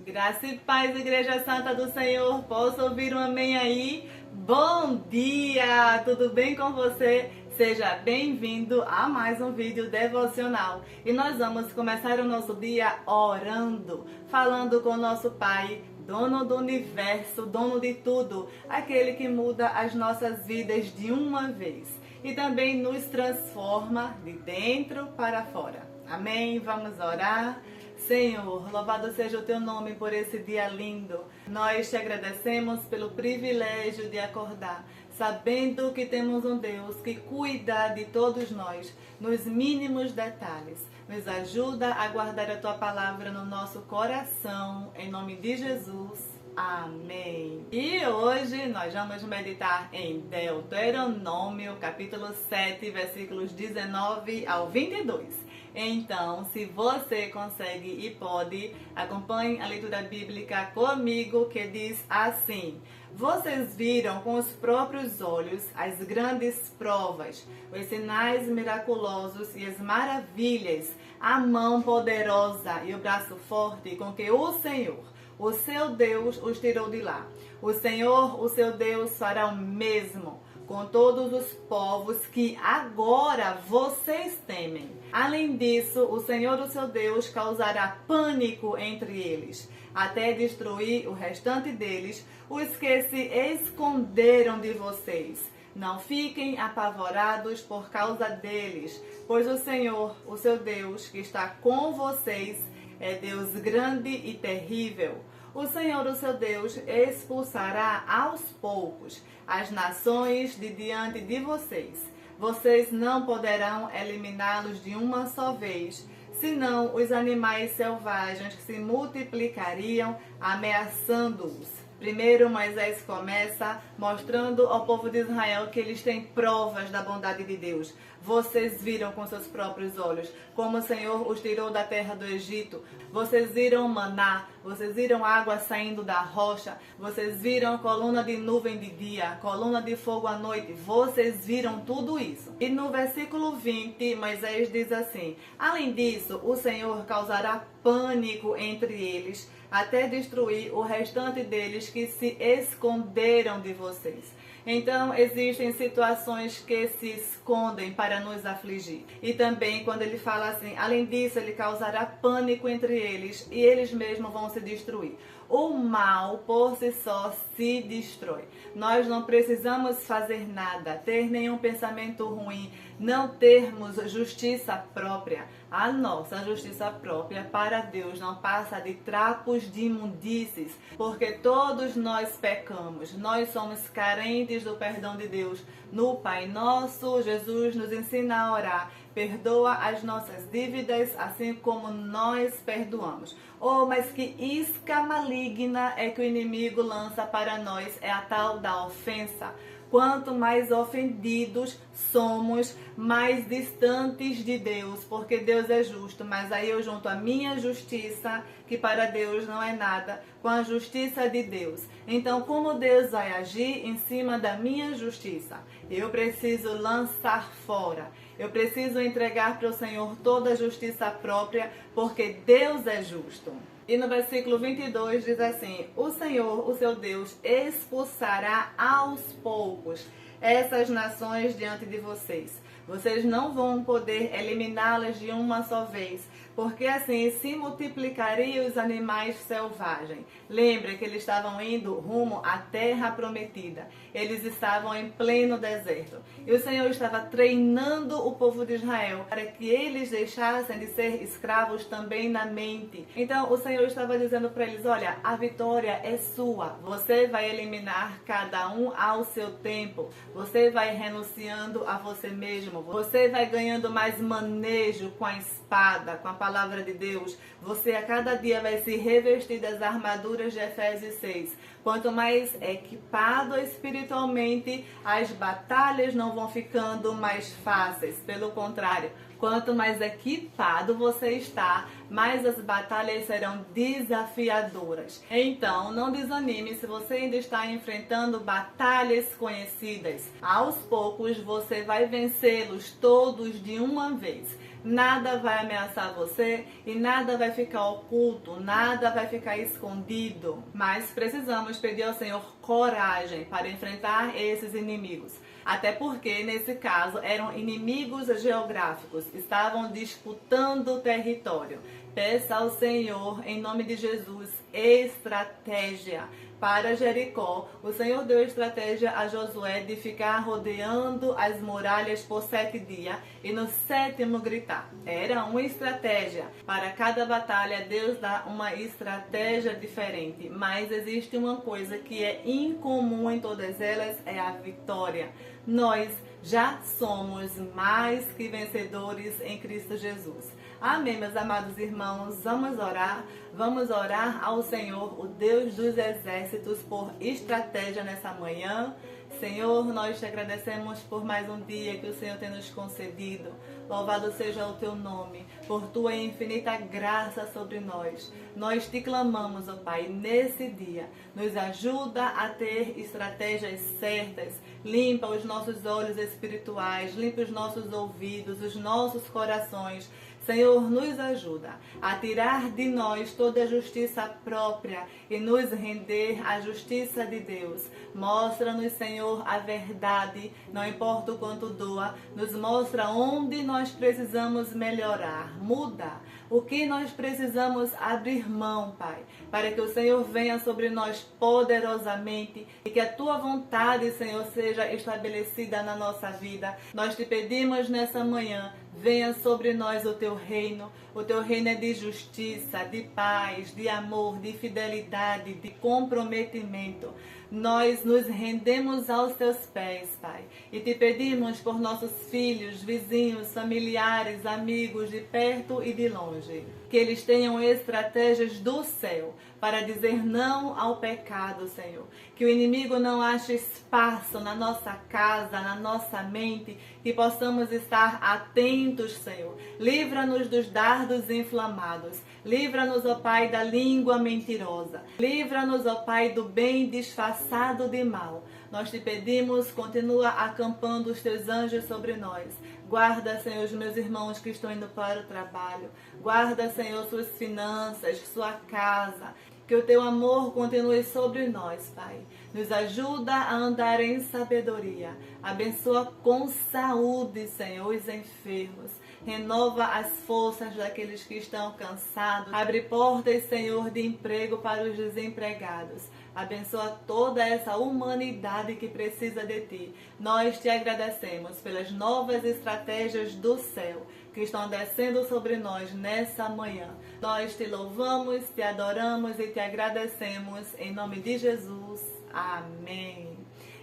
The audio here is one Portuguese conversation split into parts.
Graça e paz, Igreja Santa do Senhor. Posso ouvir um amém aí? Bom dia! Tudo bem com você? Seja bem-vindo a mais um vídeo devocional. E nós vamos começar o nosso dia orando, falando com o nosso Pai, dono do universo, dono de tudo, aquele que muda as nossas vidas de uma vez e também nos transforma de dentro para fora. Amém? Vamos orar? Senhor, louvado seja o teu nome por esse dia lindo. Nós te agradecemos pelo privilégio de acordar, sabendo que temos um Deus que cuida de todos nós, nos mínimos detalhes. Nos ajuda a guardar a tua palavra no nosso coração, em nome de Jesus. Amém. E hoje nós vamos meditar em Deuteronômio, capítulo 7, versículos 19 ao 22. Então, se você consegue e pode, acompanhe a leitura bíblica comigo, que diz assim: vocês viram com os próprios olhos as grandes provas, os sinais miraculosos e as maravilhas, a mão poderosa e o braço forte com que o Senhor, o seu Deus, os tirou de lá. O Senhor, o seu Deus, fará o mesmo com todos os povos que agora vocês temem. Além disso, o Senhor, o seu Deus, causará pânico entre eles, até destruir o restante deles, os que se esconderam de vocês. Não fiquem apavorados por causa deles, pois o Senhor, o seu Deus, que está com vocês, é Deus grande e terrível. O Senhor, o seu Deus, expulsará aos poucos as nações de diante de vocês. Vocês não poderão eliminá-los de uma só vez, senão os animais selvagens que se multiplicariam, ameaçando-os. Primeiro, Moisés começa mostrando ao povo de Israel que eles têm provas da bondade de Deus. Vocês viram com seus próprios olhos como o Senhor os tirou da terra do Egito. Vocês viram maná, vocês viram água saindo da rocha, vocês viram coluna de nuvem de dia, coluna de fogo à noite. Vocês viram tudo isso. E no versículo 20, Moisés diz assim: além disso, o Senhor causará pânico entre eles, até destruir o restante deles que se esconderam de vocês. Então, existem situações que se escondem para nos afligir. E também, quando ele fala assim, além disso, ele causará pânico entre eles e eles mesmos vão se destruir. O mal, por si só, se destrói. Nós não precisamos fazer nada, ter nenhum pensamento ruim, não termos justiça própria. A nossa justiça própria para Deus não passa de trapos de imundícies, porque todos nós pecamos. Nós somos carentes do perdão de Deus. No Pai Nosso, Jesus nos ensina a orar: perdoa as nossas dívidas, assim como nós perdoamos. Oh, mas que isca maligna é que o inimigo lança para nós, é a tal da ofensa. Quanto mais ofendidos somos, mais distantes de Deus, porque Deus é justo. Mas aí eu junto a minha justiça, que para Deus não é nada, com a justiça de Deus. Então, como Deus vai agir em cima da minha justiça? Eu preciso lançar fora. Eu preciso entregar para o Senhor toda a justiça própria, porque Deus é justo. E no versículo 22 diz assim: o Senhor, o seu Deus, expulsará aos poucos essas nações diante de vocês. Vocês não vão poder eliminá-las de uma só vez, porque assim se multiplicariam os animais selvagens. Lembra que eles estavam indo rumo à terra prometida. Eles estavam em pleno deserto. E o Senhor estava treinando o povo de Israel para que eles deixassem de ser escravos também na mente. Então o Senhor estava dizendo para eles: olha, a vitória é sua. Você vai eliminar cada um ao seu tempo. Você vai renunciando a você mesmo. Você vai ganhando mais manejo com a espada, com a palavra de Deus. Você a cada dia vai se revestir das armaduras de Efésios 6. Quanto mais equipado espiritualmente, as batalhas não vão ficando mais fáceis. Pelo contrário, quanto mais equipado você está, mais as batalhas serão desafiadoras. Então, não desanime se você ainda está enfrentando batalhas conhecidas. Aos poucos, você vai vencê-los todos de uma vez. Nada vai ameaçar você e nada vai ficar oculto, nada vai ficar escondido. Mas precisamos pedir ao Senhor coragem para enfrentar esses inimigos. Até porque, nesse caso, eram inimigos geográficos, estavam disputando o território. Peça ao Senhor, em nome de Jesus, estratégia para Jericó. O Senhor deu estratégia a Josué de ficar rodeando as muralhas por 7 dias e no 7º gritar. Era uma estratégia. Para cada batalha, Deus dá uma estratégia diferente. Mas existe uma coisa que é incomum em todas elas, é a vitória. Nós já somos mais que vencedores em Cristo Jesus. Amém, meus amados irmãos. Vamos orar ao Senhor, o Deus dos exércitos, por estratégia nessa manhã. Senhor, nós te agradecemos por mais um dia que o Senhor tem nos concedido. Louvado seja o teu nome, por tua infinita graça sobre nós. Nós te clamamos, ó Pai, nesse dia. Nos ajuda a ter estratégias certas. Limpa os nossos olhos espirituais, limpa os nossos ouvidos, os nossos corações. Senhor, nos ajuda a tirar de nós toda a justiça própria e nos render à justiça de Deus. Mostra-nos, Senhor, a verdade, não importa o quanto doa. Nos mostra onde nós precisamos melhorar, mudar. O que nós precisamos abrir mão, Pai, para que o Senhor venha sobre nós poderosamente e que a Tua vontade, Senhor, seja estabelecida na nossa vida. Nós te pedimos nessa manhã, venha sobre nós o Teu reino. O Teu reino é de justiça, de paz, de amor, de fidelidade, de comprometimento. Nós nos rendemos aos Teus pés, Pai, e te pedimos por nossos filhos, vizinhos, familiares, amigos de perto e de longe, que eles tenham estratégias do céu para dizer não ao pecado, Senhor. Que o inimigo não ache espaço na nossa casa, na nossa mente, que possamos estar atentos, Senhor. Livra-nos dos dardos inflamados. Livra-nos, ó Pai, da língua mentirosa. Livra-nos, ó Pai, do bem disfarçado de mal. Nós te pedimos, continua acampando os teus anjos sobre nós. Guarda, Senhor, os meus irmãos que estão indo para o trabalho. Guarda, Senhor, suas finanças, sua casa. Que o teu amor continue sobre nós, Pai. Nos ajuda a andar em sabedoria. Abençoa com saúde, Senhor, os enfermos. Renova as forças daqueles que estão cansados. Abre portas, Senhor, de emprego para os desempregados. Abençoa toda essa humanidade que precisa de Ti. Nós te agradecemos pelas novas estratégias do céu que estão descendo sobre nós nessa manhã. Nós te louvamos, te adoramos e te agradecemos em nome de Jesus. Amém.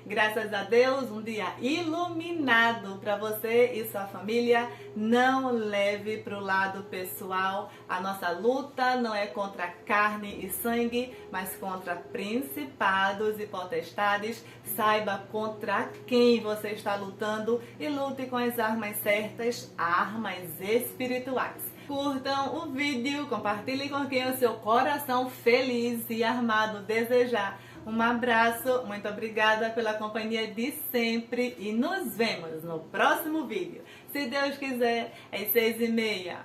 Graças a Deus, um dia iluminado para você e sua família. Não leve para o lado pessoal. A nossa luta não é contra carne e sangue, mas contra principados e potestades. Saiba contra quem você está lutando e lute com as armas certas, armas espirituais. Curtam o vídeo, compartilhem com quem o seu coração feliz e armado desejar. Um abraço, muito obrigada pela companhia de sempre e nos vemos no próximo vídeo. Se Deus quiser, às 6h30.